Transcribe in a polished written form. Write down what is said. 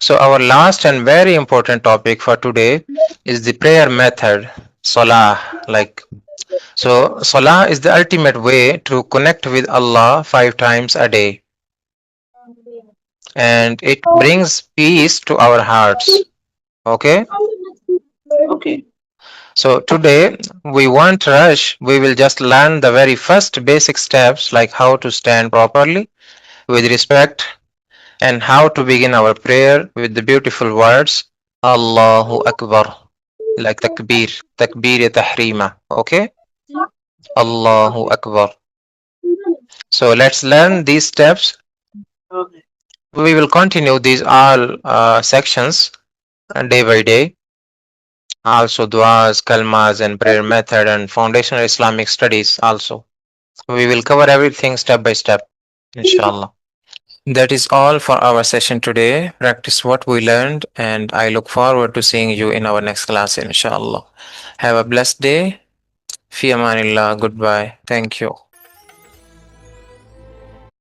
So our last and very important topic for today is the prayer method, Salah. Salah is the ultimate way to connect with Allah 5 times a day, and it brings peace to our hearts. Okay? Okay. So today we won't rush. We will just learn the very first basic steps like how to stand properly with respect and how to begin our prayer with the beautiful words Allahu Akbar, like takbir ya tahrima. Okay? Allahu Okay. Akbar. So let's learn these steps. Okay. We will continue these all sections day by day. Also du'as, kalmas and prayer method and foundational Islamic studies also. We will cover everything step by step, inshallah. That is all for our session today. Practice what we learned, and I look forward to seeing you in our next class, inshallah. Have a blessed day. Fi amanillah. Goodbye. Thank you.